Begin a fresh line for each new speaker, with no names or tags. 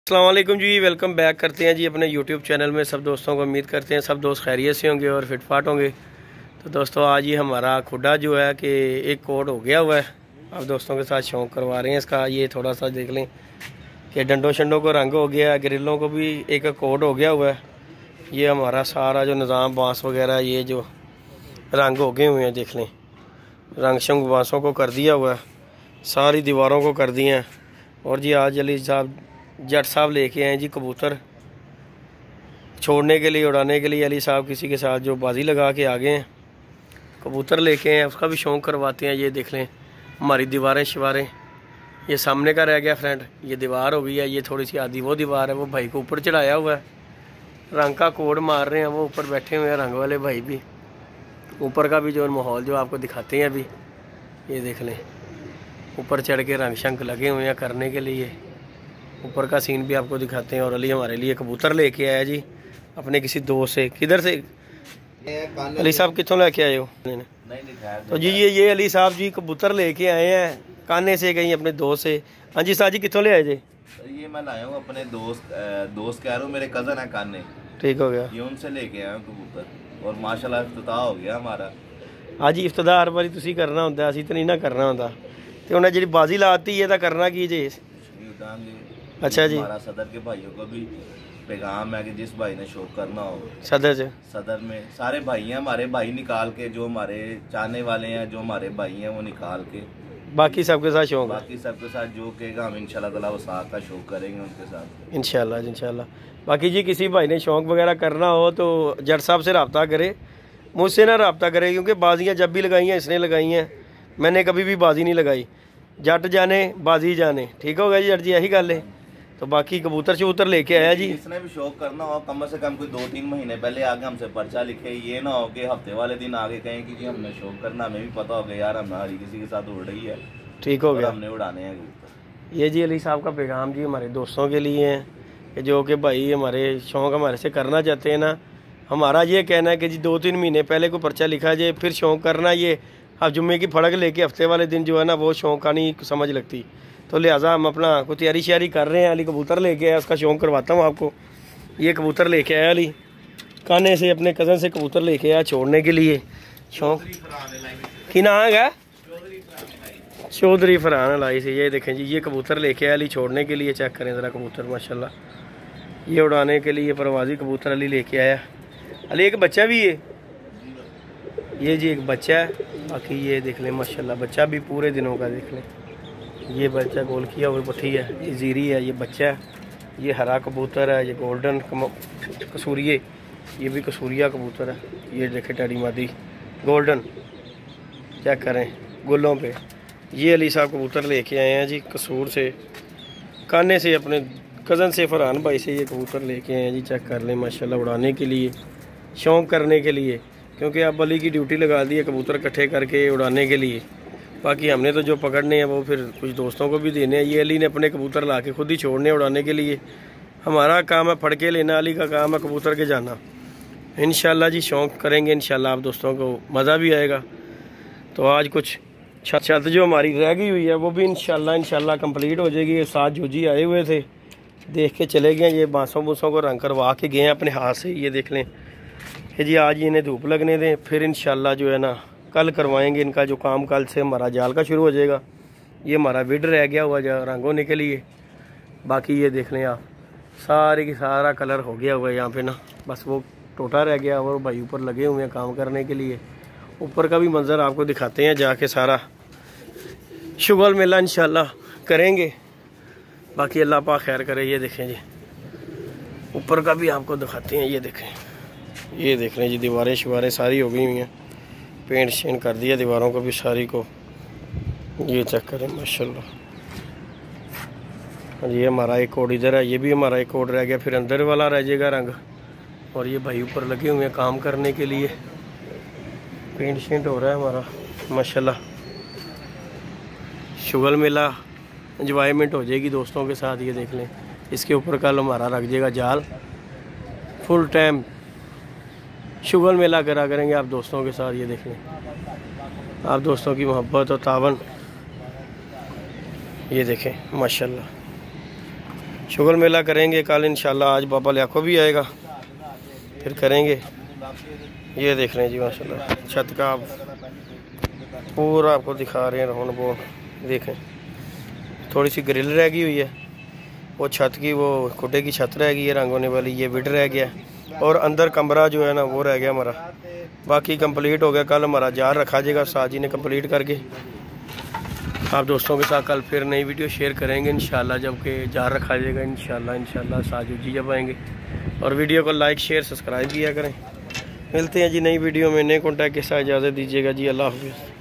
अस्सलाम वालेकुम जी, welcome back करते हैं जी अपने यूट्यूब चैनल में। सब दोस्तों को उम्मीद करते हैं सब दोस्त खैरियत से होंगे और फिटफाट होंगे। तो दोस्तों आज ही हमारा खुडा जो है कि एक कोड हो गया हुआ है। अब दोस्तों के साथ शौक़ करवा रहे हैं इसका। ये थोड़ा सा देख लें कि डंडों शंडों को रंग हो गया है, ग्रिलों को भी एक कोड हो गया हुआ है। ये हमारा सारा जो निज़ाम बाँस वगैरह ये जो रंग हो गए हुए हैं, देख लें रंग शंग बाँसों को कर दिया हुआ है, सारी दीवारों को कर दिए हैं। और जी आज अली साहब जट साहब लेके आए जी कबूतर छोड़ने के लिए, उड़ाने के लिए। अली साहब किसी के साथ जो बाजी लगा के आ गए हैं, कबूतर लेके आए, उसका भी शौक़ करवाते हैं। ये देख लें हमारी दीवारें शिवारें, ये सामने का रह गया फ्रंट, ये दीवार हो गई है, ये थोड़ी सी आधी वो दीवार है। वो भाई को ऊपर चढ़ाया हुआ है, रंग का कोड मार रहे हैं, वो ऊपर बैठे हुए हैं रंग वाले भाई भी। ऊपर का भी जो माहौल जो आपको दिखाते हैं अभी, ये देख लें ऊपर चढ़ के रंग शंक लगे हुए हैं करने के लिए। ऊपर का सीन भी आपको दिखाते हैं। और अली हमारे लिए कबूतर लेके आया जी अपने किसी दोस्त से। किधर से अली साहब, कितों लेके आए हो? तो जी ये अली साहब जी कबूतर लेके आए हैं काने से, कहीं अपने दोस्त से। हाँ जी साहब जी, कितों ले आए जी?
ये मैं लाया हूँ अपने दोस्त कह रहा हूँ, मेरे कज़न है काने।
ठीक हो गया,
ये उनसे लेके आया हूँ कबूतर, और माशाल्लाह इफ्तिताह हो गया हमारा।
हाँ जी, इफ्तिताह हर बारी तुसी करना होंदा, असीं तो नहीं ना करना होंदा। ते उन्हें जी बाजी लाती है तो करना की जी? अच्छा जी,
हमारा सदर के भाइयों को भी पैगाम है कि जिस भाई ने शौक करना हो सदर में सारे भाई हैं हमारे, भाई निकाल के जो हमारे चाहने वाले हैं, जो हमारे भाई हैं वो निकाल के
बाकी सबके साथ शौक,
बाकी सबके साथ जो कहेगा हम इंशाल्लाह ताला वो साथ का शौक करेंगे उनके साथ
इंशाल्लाह। बाकी जी किसी भाई ने शौक वगैरह करना हो तो जट साहब से रब्ता करे, मुझसे ना रब्ता करे, क्योंकि बाजियाँ जब भी लगाई हैं इसने लगाई हैं, मैंने कभी भी बाजी नहीं लगाई। जट जाने बाजी जाने, ठीक हो गया जी जट जी, यही गल है। तो बाकी कबूतर शबूतर लेके आया जी।
इसने भी शौक करना हो कम से कम कोई 2-3 महीने पहले आगे हमसे पर्चा लिखे, ये ना हो कि हफ्ते वाले दिन आगे कहें कि जी हमने शौक करना, हमें भी पता हो गया यार हमारी किसी के साथ उड़ रही है,
ठीक हो गया,
हमने उड़ाने हैं कबूतर।
ये जी अली साहब का पैगाम जी हमारे दोस्तों के लिए हैं कि जो कि भाई हमारे शौक़ हमारे से करना चाहते हैं ना। हमारा ये कहना है कि जी 2-3 महीने पहले कोई पर्चा लिखा जाए फिर शौक़ करना। ये अब जुम्मे की फड़क लेके हफ्ते वाले दिन जो है ना वो शौक़ का नहीं समझ लगती। तो लिहाजा हम अपना कोई तैयारी श्यारी कर रहे हैं। अली कबूतर लेके आया, उसका शौक़ करवाता हूँ आपको। ये कबूतर लेके आया अली काने से, अपने कज़न से कबूतर लेके आया छोड़ने के लिए। शौक़ की नाम है चौधरी फरहान लाई से। ये देखें जी, ये कबूतर लेके आया अली छोड़ने के लिए। चेक करें ज़रा कबूतर माशाल्लाह, ये उड़ाने के लिए परवाजी कबूतर अली लेके आया। अली एक बच्चा भी है, ये जी एक बच्चा है। बाकी ये देख लें माशाल्लाह, बच्चा भी पूरे दिनों का देख लें। ये बच्चा गोल किया हुआ पट्टी है, ये जीरी है, ये बच्चा है। ये हरा कबूतर है, ये गोल्डन कसूरिये, ये भी कसूरिया कबूतर है। ये देखे टेडी मादी गोल्डन, चेक करें गुलों पे। ये अली साहब कबूतर लेके आए हैं जी कसूर से, काने से, अपने कज़न से फरहान भाई से ये कबूतर लेके आए हैं जी। चेक कर लें माशाल्लाह, उड़ाने के लिए, शौक़ करने के लिए, क्योंकि अब अली की ड्यूटी लगा दी है कबूतर इकट्ठे करके उड़ाने के लिए। बाकी हमने तो जो पकड़ने हैं वो फिर कुछ दोस्तों को भी देने हैं। ये अली ने अपने कबूतर ला के खुद ही छोड़ने उड़ाने के लिए। हमारा काम है फड़के लेना, अली का काम है कबूतर के जाना। इंशाल्लाह जी शौक़ करेंगे इंशाल्लाह, आप दोस्तों को मज़ा भी आएगा। तो आज कुछ छत जो हमारी रह गई हुई है वो भी इंशाल्लाह कंप्लीट हो जाएगी। ये 7 जूजी आए हुए थे, देख के चले गए। ये बाँसों बूँसों को रंग करवा के गए हैं अपने हाथ से। ये देख लें कि जी आज इन्हें धूप लगने दें, फिर इंशाल्लाह जो है ना कल करवाएंगे इनका जो काम। कल से हमारा जाल का शुरू हो जाएगा। ये हमारा विड रह गया हुआ जो रंग होने के लिए। बाकी ये देख लें आप, सारे की सारा कलर हो गया हुआ है यहाँ पे ना, बस वो टोटा रह गया। और भाई ऊपर लगे हुए हैं काम करने के लिए। ऊपर का भी मंजर आपको दिखाते हैं जाके, सारा शुगल मेला इंशाल्लाह करेंगे। बाकी अल्लाह पाक खैर करे। ये देखें जी ऊपर का भी आपको दिखाते हैं। ये देखें, ये देख लें जी दीवारें शिवारें सारी हो गई हुई हैं, पेंट शेंट कर दिया दीवारों को भी सारी को। ये चेक करें माशाल्लाह। ये हमारा एक कोड इधर है, ये भी हमारा एक कोड रह गया, फिर अंदर वाला रह जाएगा रंग। और ये भाई ऊपर लगे हुए हैं काम करने के लिए, पेंट शेंट हो रहा है हमारा माशाल्लाह। शुगल मेला एंजॉयमेंट हो जाएगी दोस्तों के साथ। ये देख लें, इसके ऊपर कल हमारा रख जाएगा जाल, फुल टाइम शुगल मेला करा करेंगे आप दोस्तों के साथ। ये देख लें आप दोस्तों की मोहब्बत और तावन, ये देखें माशाल्लाह शुगर मेला करेंगे कल इंशाल्लाह। आज बाबा लियाको भी आएगा, फिर करेंगे। ये देख रहे हैं जी माशाल्लाह छत का आप पूरा आपको दिखा रहे हैं। रोहन वो देखें, थोड़ी सी ग्रिल रह गई हुई है, वो छत की वो खुडे की छत रह गई है रंग होने वाली, ये विड रह गया और अंदर कमरा जो है ना वो रह गया हमारा। बाकी कंप्लीट हो गया। कल हमारा जार रखा जाएगा, साजी ने कंप्लीट करके। आप दोस्तों के साथ कल फिर नई वीडियो शेयर करेंगे इंशाल्लाह, जबकि जार रखा जाएगा इंशाल्लाह साजू जी जब आएंगे। और वीडियो को लाइक शेयर सब्सक्राइब किया करें। मिलते हैं जी नई वीडियो में, नए कॉन्टैक्ट के साथ। इजाज़त दीजिएगा जी, अल्लाह हाफ़िज़।